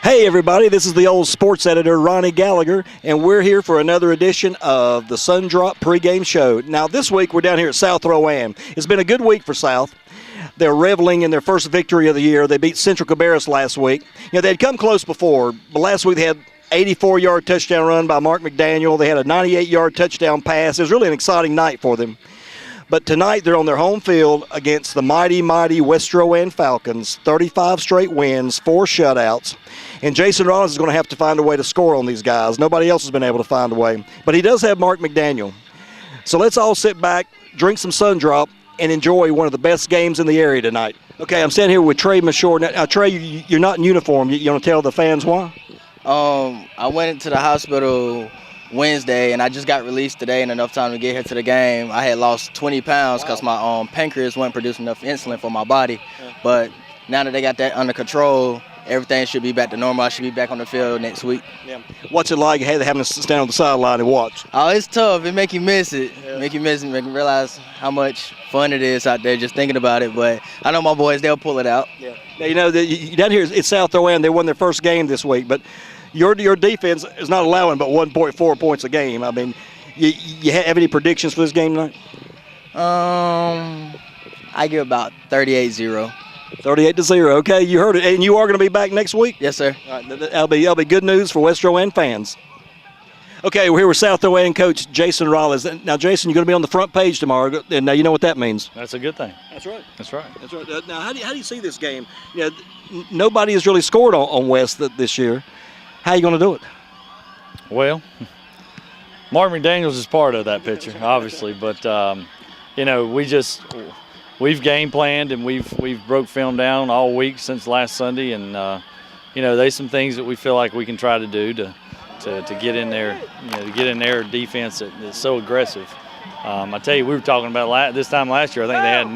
Hey everybody, this is the old sports editor Ronnie Gallagher, and we're here for another edition of the Sundrop pregame show. Now this week we're down here at South Rowan. It's been a good week for South. They're reveling in their first victory of the year. They beat Central Cabarrus last week. You know, they'd come close before, but last week they had 84-yard touchdown run by Mark McDaniel. They had a 98-yard touchdown pass. It was really an exciting night for them. But tonight they're on their home field against the mighty, mighty West Rowan Falcons. 35 straight wins, 4 shutouts. And Jason Rollins is going to have to find a way to score on these guys. Nobody else has been able to find a way. But he does have Mark McDaniel. So let's all sit back, drink some Sundrop, and enjoy one of the best games in the area tonight. Okay, I'm standing here with Trey Mashore. Now Trey, you're not in uniform. You want to tell the fans why? I went into the hospital Wednesday, and I just got released today in enough time to get here to the game. I had lost 20 pounds because my pancreas wasn't producing enough insulin for my body. But now that they got that under control, everything should be back to normal. I should be back on the field next week. Yeah. What's it like having to stand on the sideline and watch? Oh, it's tough. It make you miss it. Make you miss it. Make you realize how much fun it is out there just thinking about it. But I know my boys, they'll pull it out. Yeah. Now, you know, down here it's South Rowan. They won their first game this week, but your defense is not allowing but 1.4 points a game. I mean, you have any predictions for this game tonight? I give about 38-0. 38-0. Okay, you heard it. And you are going to be back next week? Yes, sir. All right, that'll be good news for West Rowan fans. Okay, we're here with South Rowan coach Jason Rollins. Now, Jason, you're going to be on the front page tomorrow, and now you know what that means. That's a good thing. That's right. That's right. That's right. Now, how do you see this game? You know, nobody has really scored on West this year. How are you going to do it? Well, Mark McDaniels is part of that picture, obviously, but you know, we've game planned and we've broke film down all week since last Sunday, and you know, there's some things that we feel like we can try to do to get in there, you know, to get in their defense that's so aggressive. I tell you, we were talking about this time last year. I think they had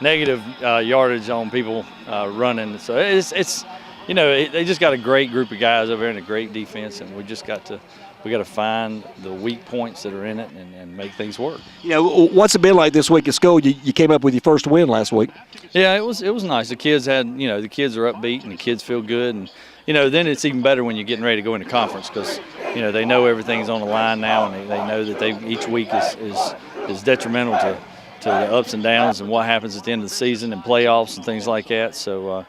negative yardage on people running, so it's. You know, they just got a great group of guys over there and a great defense, and we got to find the weak points that are in it and make things work. You know, what's it been like this week at school? You came up with your first win last week. Yeah, it was nice. The kids the kids are upbeat and the kids feel good, and you know, then it's even better when you're getting ready to go into conference because you know they know everything's on the line now, and they know that each week is detrimental to the ups and downs and what happens at the end of the season and playoffs and things like that. So.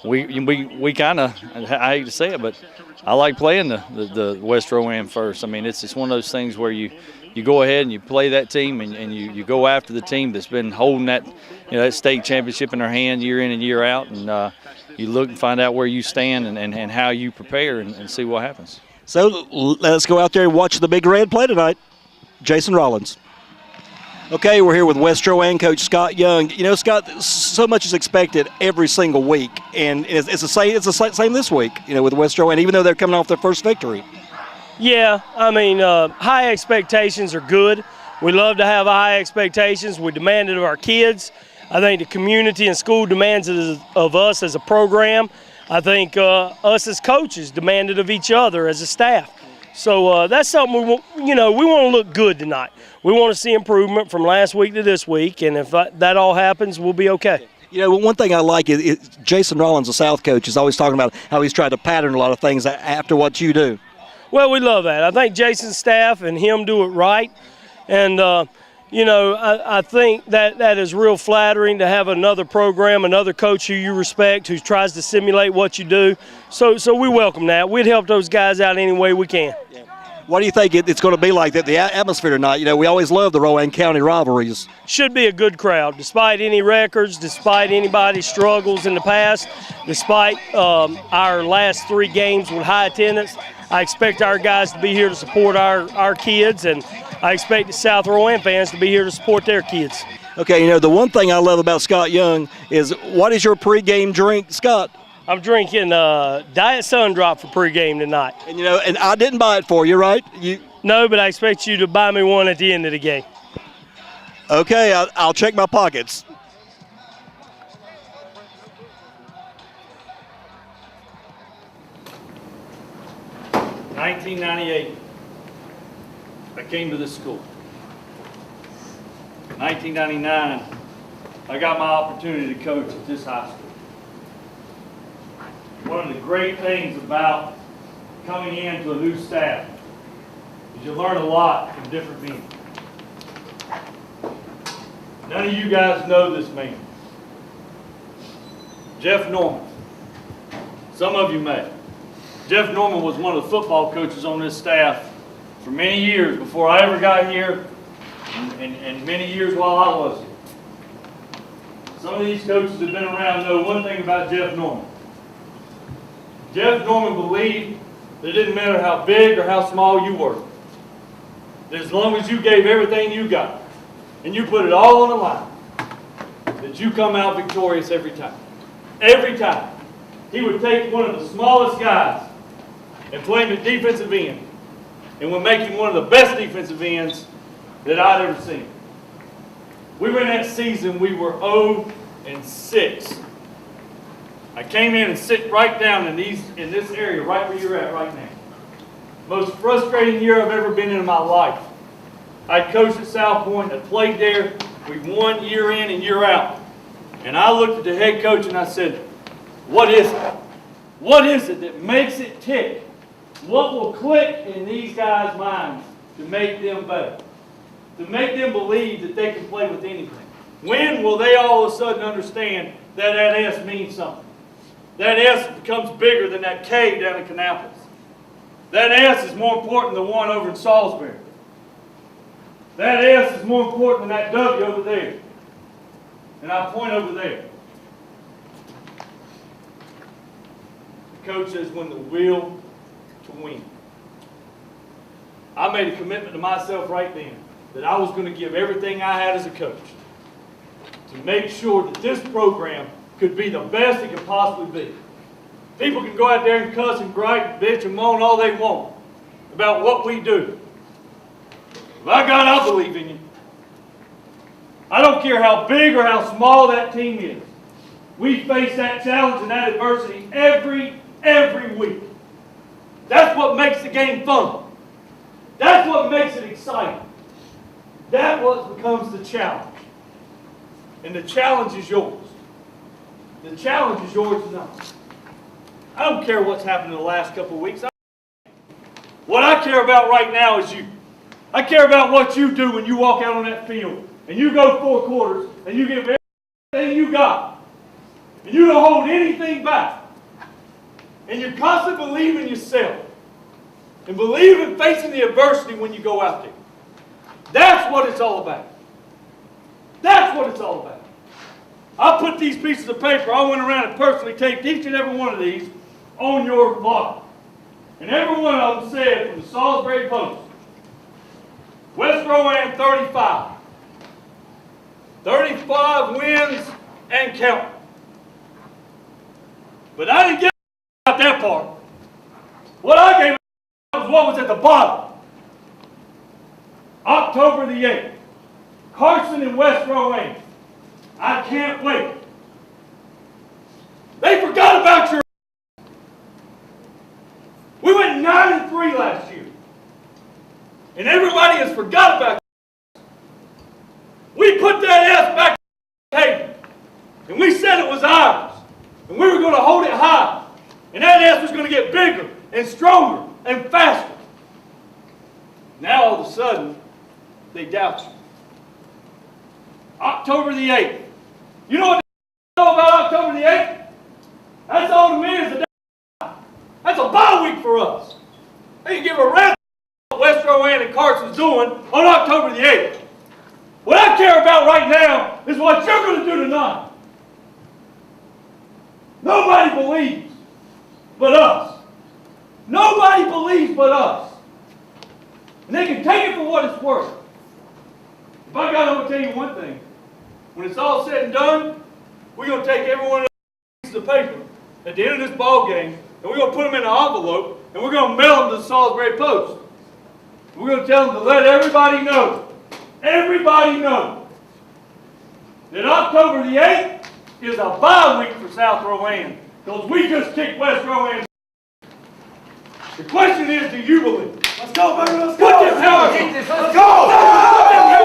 We kind of, I hate to say it, but I like playing the West Rowan first. I mean, it's one of those things where you go ahead and you play that team and you go after the team that's been holding that state championship in their hand year in and year out, and you look and find out where you stand and how you prepare and see what happens. So let's go out there and watch the Big Red play tonight. Jason Rollins. Okay, we're here with West Rowan coach Scott Young. You know, Scott, so much is expected every single week, and it's the same this week. You know, with West Rowan, even though they're coming off their first victory. Yeah, I mean, high expectations are good. We love to have high expectations. We demand it of our kids. I think the community and school demands it of us as a program. I think us as coaches demand it of each other as a staff. So that's something we want to look good tonight. We want to see improvement from last week to this week, and if that all happens, we'll be okay. You know, one thing I like is Jason Rollins, the South coach, is always talking about how he's tried to pattern a lot of things after what you do. Well, we love that. I think Jason's staff and him do it right, and I think that is real flattering to have another program, another coach who you respect, who tries to simulate what you do. So we welcome that. We'd help those guys out any way we can. Yeah. What do you think it's going to be like, the atmosphere tonight? You know, we always love the Rowan County rivalries. Should be a good crowd, despite any records, despite anybody's struggles in the past, despite our last 3 games with high attendance. I expect our guys to be here to support our kids, and I expect the South Rowan fans to be here to support their kids. Okay, you know, the one thing I love about Scott Young is, what is your pregame drink, Scott? I'm drinking Diet Sundrop for pregame tonight. And you know, and I didn't buy it for you, right? No, but I expect you to buy me one at the end of the game. Okay, I'll check my pockets. $1998. I came to this school. 1999, I got my opportunity to coach at this high school. one of the great things about coming into a new staff is you learn a lot from different men. None of you guys know this man. Jeff Norman. Some of you may. Jeff Norman was one of the football coaches on this staff for many years before I ever got here and many years while I was here. Some of these coaches that have been around know one thing about Jeff Norman. Jeff Norman believed that it didn't matter how big or how small you were. That as long as you gave everything you got and you put it all on the line, that you come out victorious every time. Every time. He would take one of the smallest guys and play him at defensive end and would make him one of the best defensive ends that I'd ever seen. We went that season, we were 0-6. I came in and sit right down in this area, right where you're at right now. Most frustrating year I've ever been in my life. I coached at South Point, I played there, we won year in and year out. And I looked at the head coach and I said, what is it? What is it that makes it tick? What will click in these guys' minds to make them better? To make them believe that they can play with anything? When will they all of a sudden understand that that S means something? That S becomes bigger than that K down in Kannapolis. That S is more important than the one over in Salisbury. That S is more important than that W over there. And I point over there. The coach says, when the will to win. I made a commitment to myself right then that I was going to give everything I had as a coach to make sure that this program could be the best it could possibly be. People can go out there and cuss and gripe and bitch and moan all they want about what we do. By God, I believe in you. I don't care how big or how small that team is. We face that challenge and that adversity every week. That's what makes the game fun. That's what makes it exciting. That's what becomes the challenge. And the challenge is yours. The challenge is yours tonight. I don't care what's happened in the last couple of weeks. What I care about right now is you. I care about what you do when you walk out on that field and you go 4 quarters and you give everything you got. And you don't hold anything back. And you constantly believe in yourself. And believe in facing the adversity when you go out there. That's what it's all about. That's what it's all about. I put these pieces of paper, I went around and personally taped each and every one of these on your locker. And every one of them said from the Salisbury Post, West Rowan 35. 35 wins and counting. But I didn't get out that part. What I gave was what was at the bottom. October the 8th. Carson and West Rowan. I can't wait. They forgot about your. We went 9-3 last year. And everybody has forgot about you. We put that S back on the table. And we said it was ours. And we were going to hold it high. And that S was going to get bigger and stronger and faster. Now all of a sudden, they doubt you. October the 8th. You know what they know about October the 8th? That's all to me is a day. That's a bye week for us. They can give a rest what West Rowan and Carson's doing on October the 8th. What I care about right now is what you're going to do tonight. Nobody believes but us. Nobody believes but us. And they can take it for what it's worth. If I got to tell you one thing, when it's all said and done, we're going to take every one of those pieces of paper at the end of this ball game, and we're going to put them in an envelope, and we're going to mail them to the Salisbury Post. We're going to tell them to let everybody know, that October the 8th is a bye week for South Rowan, because we just kicked West Rowan. The question is, do you believe? Let's go, baby, let's go! Let's go!